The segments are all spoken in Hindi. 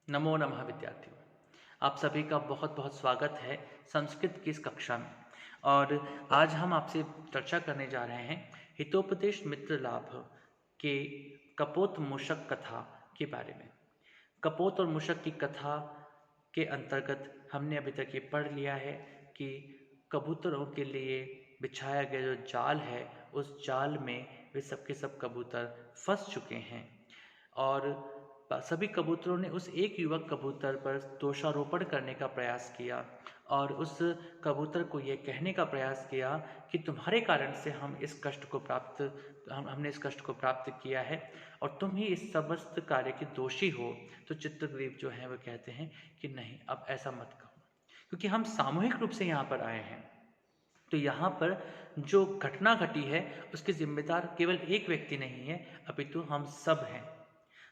नमो नमः विद्यार्थियों। आप सभी का बहुत बहुत स्वागत है संस्कृत की इस कक्षा में। और आज हम आपसे चर्चा करने जा रहे हैं हितोपदेश मित्र लाभ के कपोत मूषक कथा के बारे में। कपोत और मूषक की कथा के अंतर्गत हमने अभी तक ये पढ़ लिया है कि कबूतरों के लिए बिछाया गया जो जाल है, उस जाल में वे सबके सब कबूतर फंस चुके हैं। और सभी कबूतरों ने उस एक युवक कबूतर पर दोषारोपण करने का प्रयास किया और उस कबूतर को यह कहने का प्रयास किया कि तुम्हारे कारण से हमने इस कष्ट को प्राप्त किया है और तुम ही इस समस्त कार्य के दोषी हो। तो चित्रग्रीव जो है वो कहते हैं कि नहीं, अब ऐसा मत कहो, क्योंकि हम सामूहिक रूप से यहाँ पर आए हैं। तो यहाँ पर जो घटना घटी है उसके जिम्मेदार केवल एक व्यक्ति नहीं है, अपितु हम सब हैं।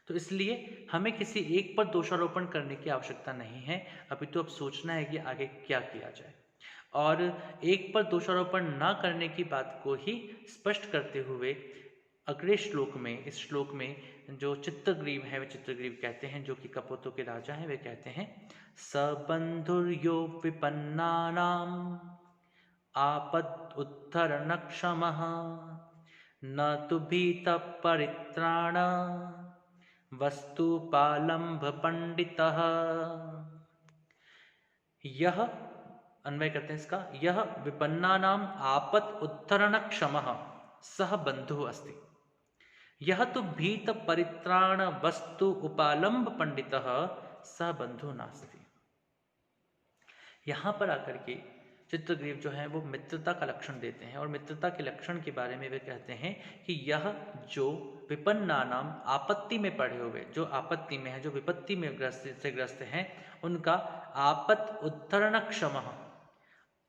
तो इसलिए हमें किसी एक पर दोषारोपण करने की आवश्यकता नहीं है, अपितु अब सोचना है कि आगे क्या किया जाए। और एक पर दोषारोपण ना करने की बात को ही स्पष्ट करते हुए अगले श्लोक में, इस श्लोक में जो चित्रग्रीव है वे चित्रग्रीव कहते हैं, जो कि कपोतों के राजा हैं, वे कहते हैं सबंधुर्यो विपन्नानाम आपद उद्धरण क्षमः न तु भीत परित्राण वस्तुपालंभ पंडितः। यह अन्वय करते हैं इसका, यह विपन्नानाम आपद उद्धरण क्षमः सह बंधु अस्ति, यह तो भीत परित्राण वस्तु उपालंब पंडितः सह बंधु नास्ति। यहाँ पर आकर के चित्रग्रीव जो है वो मित्रता का लक्षण देते हैं और मित्रता के लक्षण के बारे में वे कहते हैं कि यह जो विपन्ना नाम आपत्ति में पड़े हुए, जो आपत्ति में है, जो विपत्ति में ग्रस्त हैं, उनका आपत उद्धरण क्षम,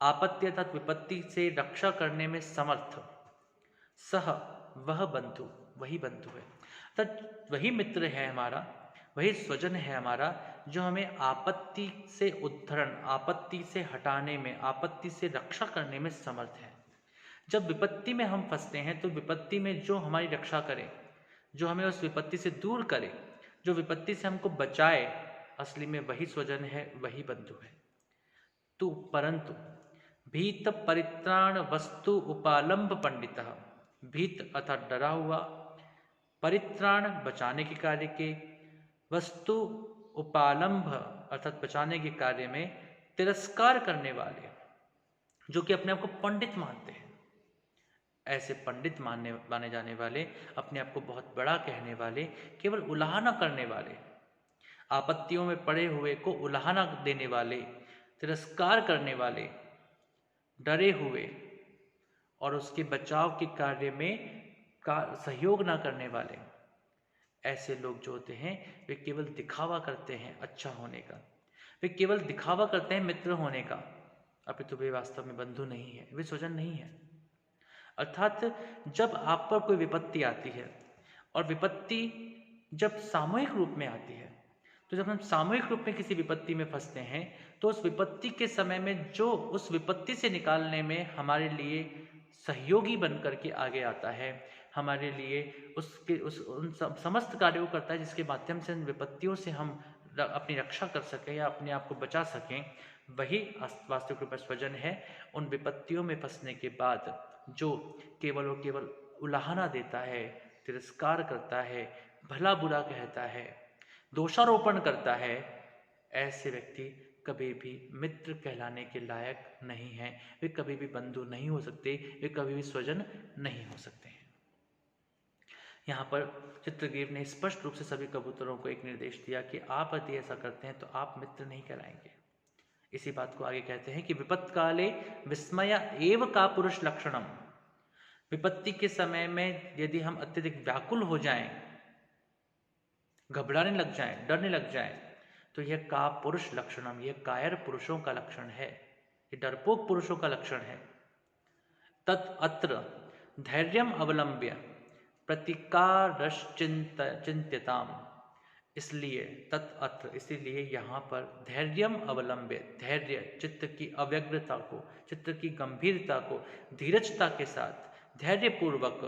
आपत्ति अर्थात विपत्ति से रक्षा करने में समर्थ, सह वह बंधु, वही बंधु है, अर्थात वही मित्र है हमारा, वही स्वजन है हमारा, जो हमें आपत्ति से उद्धरण, आपत्ति से हटाने में, आपत्ति से रक्षा करने में समर्थ है। जब विपत्ति में हम फंसते हैं तो विपत्ति में जो हमारी रक्षा करे, जो हमें उस विपत्ति से दूर करे, जो विपत्ति से हमको बचाए, असली में वही स्वजन है, वही बंधु है। तो परंतु भीत परित्राण वस्तु उपालंब पंडितः, भीत अर्थात डरा हुआ, परित्राण बचाने के कार्य के, वस्तु उपालंभ अर्थात बचाने के कार्य में तिरस्कार करने वाले, जो कि अपने आप को पंडित मानते हैं, ऐसे पंडित माने जाने वाले, अपने आप को बहुत बड़ा कहने वाले, केवल उलाहना करने वाले, आपत्तियों में पड़े हुए को उलाहना देने वाले, तिरस्कार करने वाले, डरे हुए और उसके बचाव के कार्य में सहयोग ना करने वाले, ऐसे लोग जो होते हैं वे केवल दिखावा करते हैं अच्छा होने का, वे केवल दिखावा करते हैं मित्र होने का, अपितु वे वास्तव में बंधु नहीं है, वे स्वजन नहीं है। अर्थात जब आप पर कोई विपत्ति आती है, और विपत्ति जब सामूहिक रूप में आती है, तो जब हम सामूहिक रूप में किसी विपत्ति में फंसते हैं, तो उस विपत्ति के समय में जो उस विपत्ति से निकालने में हमारे लिए सहयोगी बनकर के आगे आता है, हमारे लिए उन समस्त कार्यों को करता है जिसके माध्यम से उन विपत्तियों से हम अपनी रक्षा कर सकें या अपने आप को बचा सकें, वही वास्तविक रूप में स्वजन है। उन विपत्तियों में फंसने के बाद जो केवल और केवल उलाहना देता है, तिरस्कार करता है, भला बुरा कहता है, दोषारोपण करता है, ऐसे व्यक्ति कभी भी मित्र कहलाने के लायक नहीं है, वे कभी भी बंधु नहीं हो सकते, वे कभी भी स्वजन नहीं हो सकते हैं। यहाँ पर चित्रग्रीव ने स्पष्ट रूप से सभी कबूतरों को एक निर्देश दिया कि आप यदि ऐसा करते हैं तो आप मित्र नहीं कहलाएंगे। इसी बात को आगे कहते हैं कि विपत्त काले विस्मय एव का पुरुष लक्षणम, विपत्ति के समय में यदि हम अत्यधिक व्याकुल हो जाएं, घबराने लग जाएं, डरने लग जाएं, तो यह का पुरुष लक्षणम, यह कायर पुरुषों का लक्षण है, ये डरपोक पुरुषों का लक्षण है। तत् अत्र धैर्यम अवलंब्य प्रतिकारश्चिंत्यताम, इसलिए तत्अत्र, इसीलिए यहाँ पर धैर्यम अवलंब्य, धैर्य चित्त की अव्यग्रता को, चित्त की गंभीरता को धीरजता के साथ, धैर्य पूर्वक,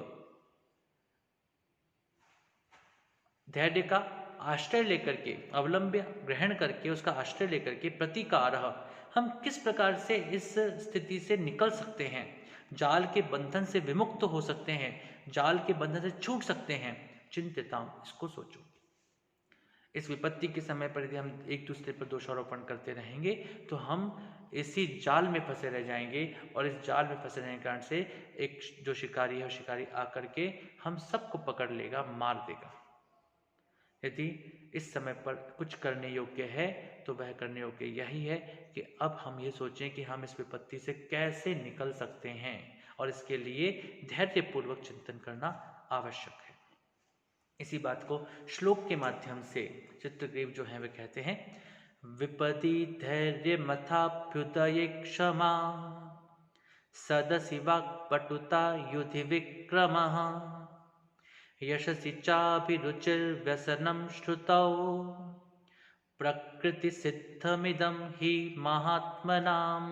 धैर्य का आश्रय लेकर के, अवलंब्य ग्रहण करके, उसका आश्रय लेकर के प्रतिकारः हम किस प्रकार से इस स्थिति से निकल सकते हैं, जाल के बंधन से विमुक्त हो सकते हैं, जाल के बंधन से छूट सकते हैं, चिंतिताम, इसको सोचो। इस विपत्ति के समय पर यदि हम एक दूसरे पर दोषारोपण करते रहेंगे तो हम इसी जाल में फंसे रह जाएंगे, और इस जाल में फंसे रहने के कारण से एक जो शिकारी है वो शिकारी आकर के हम सबको पकड़ लेगा, मार देगा। यदि इस समय पर कुछ करने योग्य है तो वह करने योग्य यही है कि अब हम ये सोचें कि हम इस विपत्ति से कैसे निकल सकते हैं, और इसके लिए धैर्यपूर्वक चिंतन करना आवश्यक है। इसी बात को श्लोक के माध्यम से चित्रग्रीव जो है वे कहते हैं, विपदि धैर्य मथाभ्युदये क्षमा सदसि वाक्पटुता युधि विक्रमः यशसि चाभिरुचिर्व्यसनं श्रुतौ प्रकृति सिद्धमिदं ही महात्मनाम।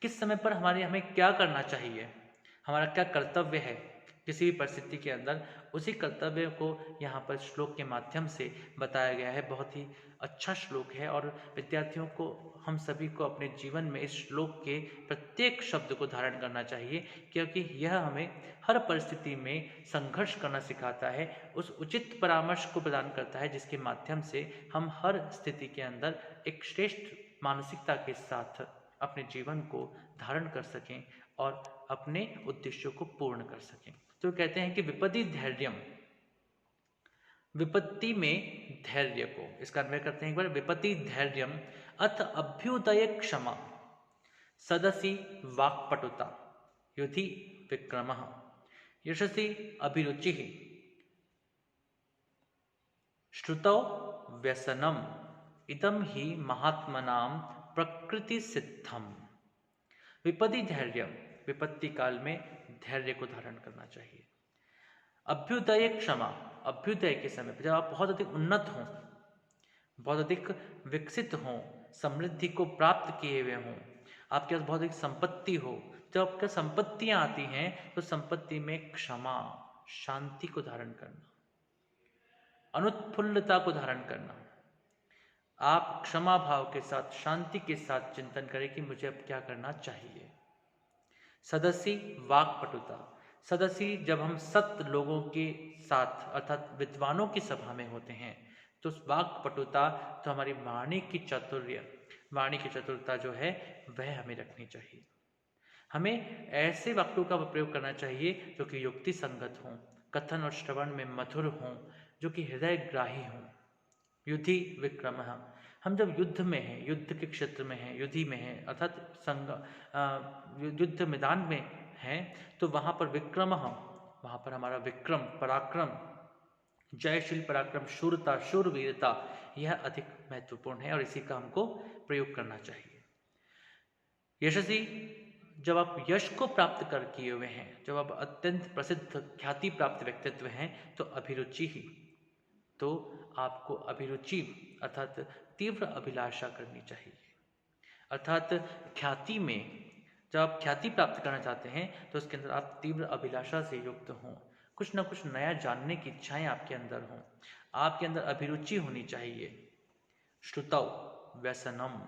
किस समय पर हमें क्या करना चाहिए, हमारा क्या कर्तव्य है किसी भी परिस्थिति के अंदर, उसी कर्तव्य को यहाँ पर श्लोक के माध्यम से बताया गया है। बहुत ही अच्छा श्लोक है और विद्यार्थियों को, हम सभी को अपने जीवन में इस श्लोक के प्रत्येक शब्द को धारण करना चाहिए, क्योंकि यह हमें हर परिस्थिति में संघर्ष करना सिखाता है, उस उचित परामर्श को प्रदान करता है जिसके माध्यम से हम हर स्थिति के अंदर एक श्रेष्ठ मानसिकता के साथ अपने जीवन को धारण कर सकें और अपने उद्देश्यों को पूर्ण कर सकें। तो कहते हैं कि विपदि धैर्यम, विपत्ति में धैर्य को, इसका अन्वय करते हैं एक बार, विपत्ति धैर्यम अथ अभ्युदय क्षमा सदसि वाक्पटुता युधि विक्रमः यशसि अभिरुचि श्रुतौ व्यसनम इदम ही महात्मनाम प्रकृति सिद्धम। विपदि धैर्य, विपत्ति काल में धैर्य को धारण करना चाहिए। अभ्युदय क्षमा, अभ्युदय के समय जब आप बहुत अधिक उन्नत हों, बहुत अधिक विकसित हों, समृद्धि को प्राप्त किए हुए हों, आपके पास बहुत अधिक संपत्ति हो, जब आपके संपत्तियां आती हैं तो संपत्ति में क्षमा, शांति को धारण करना, अनुत्फुल्लता को धारण करना। आप क्षमा भाव के साथ, शांति के साथ चिंतन करें कि मुझे अब क्या करना चाहिए। सदसी वाक्पटुता, सदसी जब हम सत लोगों के साथ अर्थात विद्वानों की सभा में होते हैं तो वाक्पटुता, तो हमारी वाणी की चातुर्य, वाणी की चतुरता जो है वह हमें रखनी चाहिए। हमें ऐसे वाक्यों का प्रयोग करना चाहिए जो कि युक्ति संगत हों, कथन और श्रवण में मधुर हों, जो कि हृदय ग्राही हों। युधि विक्रमः, हम जब युद्ध में हैं, युद्ध के क्षेत्र में हैं, युद्धि में हैं अर्थात युद्ध मैदान में हैं, तो वहाँ पर विक्रमः, वहाँ पर हमारा विक्रम, पराक्रम, जयशील पराक्रम, शूरता, शूरवीरता, यह अधिक महत्वपूर्ण है और इसी का हमको प्रयोग करना चाहिए। यशस्वी, जब आप यश को प्राप्त कर किए हुए हैं, जब आप अत्यंत प्रसिद्ध ख्याति प्राप्त व्यक्तित्व हैं, तो अभिरुचि ही, तो आपको अभिरुचि अर्थात तीव्र अभिलाषा करनी चाहिए। अर्थात ख्याति में जब आप ख्याति प्राप्त करना चाहते हैं तो उसके अंदर आप तीव्र अभिलाषा से युक्त हों, कुछ ना कुछ नया जानने की इच्छाएं आपके अंदर हों, आपके अंदर अभिरुचि होनी चाहिए। श्रुतौ व्यसनम,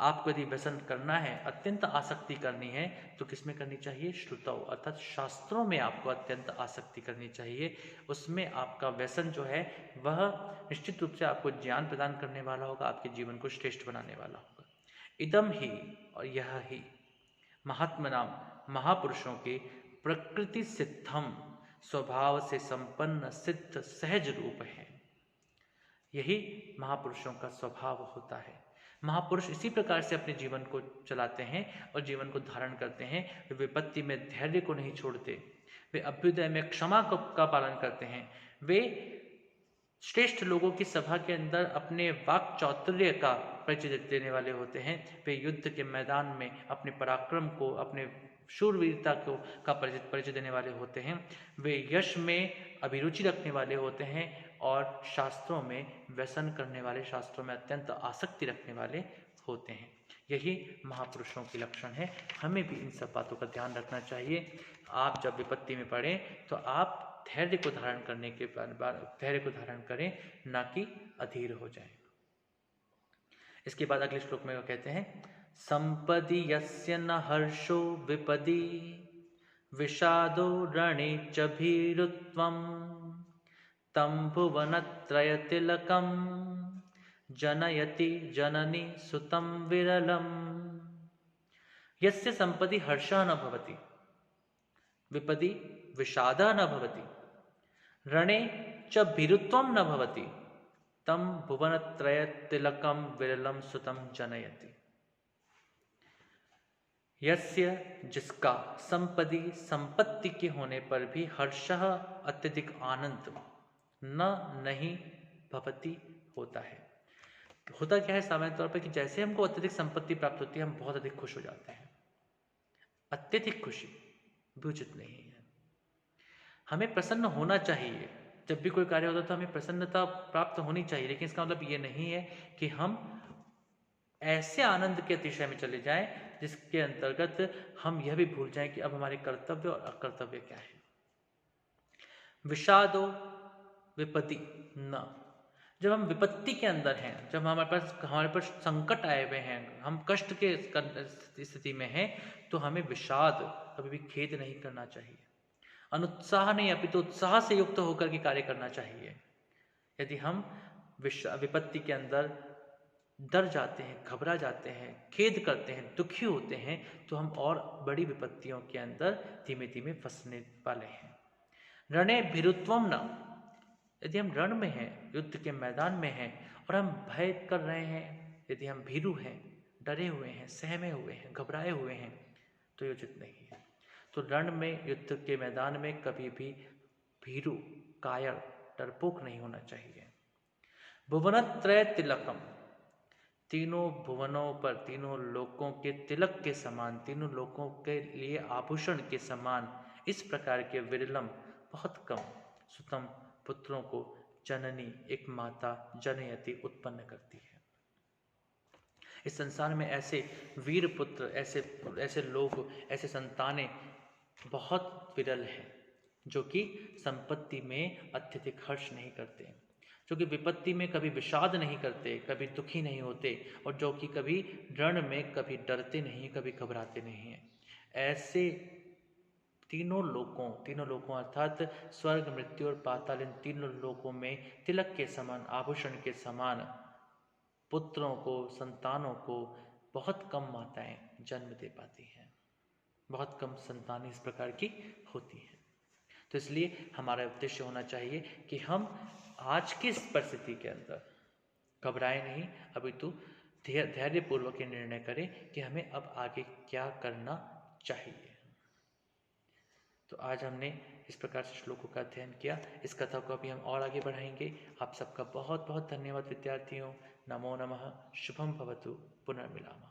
आपको यदि व्यसन करना है, अत्यंत आसक्ति करनी है, तो किसमें करनी चाहिए? श्रुतौ अर्थात शास्त्रों में आपको अत्यंत आसक्ति करनी चाहिए। उसमें आपका व्यसन जो है वह निश्चित रूप से आपको ज्ञान प्रदान करने वाला होगा, आपके जीवन को श्रेष्ठ बनाने वाला होगा। इदम ही, और यह ही, महात्मनाम, महापुरुषों के प्रकृति सिद्धम, स्वभाव से संपन्न सिद्ध सहज रूप है। यही महापुरुषों का स्वभाव होता है। महापुरुष इसी प्रकार से अपने जीवन को चलाते हैं और जीवन को धारण करते हैं। वे विपत्ति में धैर्य को नहीं छोड़ते, वे अभ्युदय में क्षमा का पालन करते हैं। वे श्रेष्ठ लोगों की सभा के अंदर अपने वाक चातुर्य का परिचय देने वाले होते हैं। वे युद्ध के मैदान में अपने पराक्रम को, अपने शूरवीरता को का परिचय देने वाले होते हैं। वे यश में अभिरुचि रखने वाले होते हैं और शास्त्रों में व्यसन करने वाले, शास्त्रों में अत्यंत आसक्ति रखने वाले होते हैं। यही महापुरुषों के लक्षण है। हमें भी इन सब बातों का ध्यान रखना चाहिए। आप जब विपत्ति में पड़ें तो आप धैर्य को धारण करने के बाद धैर्य को धारण करें, ना कि अधीर हो जाएं। इसके बाद अगले श्लोक में वो कहते हैं, संपदि यस्य न हर्षो विपदि विषादो रणे च भीरुत्वं तं भुवनत्रयतिलकं जनयति जननी सुतं विरलम्। यस्य संपदि हर्षः न भवति विपदि विषादः न भवति रणे च भीरुत्वं न भवति तं भुवनत्रयतिलकं विरलं सुतं जनयति। यस्य जिसका संपदि संपत्ति के होने पर भी हर्षः अत्यधिक आनंद न नहीं भवति होता है। होता क्या है सामान्य तौर पर कि जैसे हमको अत्यधिक संपत्ति प्राप्त होती है हम बहुत अधिक खुश हो जाते हैं। अत्यधिक खुशी भी उचित नहीं है। हमें प्रसन्न होना चाहिए, जब भी कोई कार्य होता है तो हमें प्रसन्नता प्राप्त होनी चाहिए, लेकिन इसका मतलब ये नहीं है कि हम ऐसे आनंद के अतिशय में चले जाएं जिसके अंतर्गत हम यह भी भूल जाएं कि अब हमारे कर्तव्य और अकर्तव्य क्या है। विषादो विपत्ति न, जब हम विपत्ति के अंदर हैं, जब हमारे पास संकट आए हुए हैं, हम कष्ट के स्थिति में हैं, तो हमें विषाद कभी भी खेद नहीं करना चाहिए। अनुत्साह नहीं अपितु उत्साह से युक्त होकर के कार्य करना चाहिए। यदि हम विपत्ति के अंदर डर जाते हैं, घबरा जाते हैं, खेद करते हैं, दुखी होते हैं, तो हम और बड़ी विपत्तियों के अंदर धीमे धीमे फंसने वाले हैं। रणे भीरुत्वम न, यदि हम रण में हैं, युद्ध के मैदान में हैं और हम भय कर रहे हैं, यदि हम भीरु हैं, डरे हुए हैं, सहमे हुए हैं, घबराए हुए हैं, तो ये उचित नहीं है। तो रण में, युद्ध के मैदान में कभी भी भीरु, कायर, डरपोक नहीं होना चाहिए। भुवनत्रय तिलकम, तीनों भुवनों पर, तीनों लोकों के तिलक के समान, तीनों लोकों के लिए आभूषण के समान इस प्रकार के विरलम, बहुत कम, सुतम, पुत्रों को जननी, एक माता, जनयति, उत्पन्न करती है। इस संसार में ऐसे वीर पुत्र, ऐसे लोग, ऐसे संतानें बहुत विरल हैं जो कि संपत्ति में अत्यधिक हर्ष नहीं करते, जो कि विपत्ति में कभी विषाद नहीं करते, कभी दुखी नहीं होते, और जो कि कभी रण में कभी डरते नहीं, कभी घबराते नहीं हैं। ऐसे तीनों लोकों अर्थात स्वर्ग, मृत्यु और पाताल, इन तीनों लोकों में तिलक के समान, आभूषण के समान पुत्रों को, संतानों को बहुत कम माताएं जन्म दे पाती हैं, बहुत कम संतान इस प्रकार की होती हैं। तो इसलिए हमारा उद्देश्य होना चाहिए कि हम आज की इस परिस्थिति के अंदर घबराएं नहीं, अपितु धैर्यपूर्वक ये निर्णय करें कि हमें अब आगे क्या करना चाहिए। तो आज हमने इस प्रकार से श्लोकों का अध्ययन किया। इस कथा को अभी हम और आगे बढ़ाएंगे। आप सबका बहुत बहुत धन्यवाद विद्यार्थियों। नमो नमः। शुभम भवतु। पुनर्मिलामः।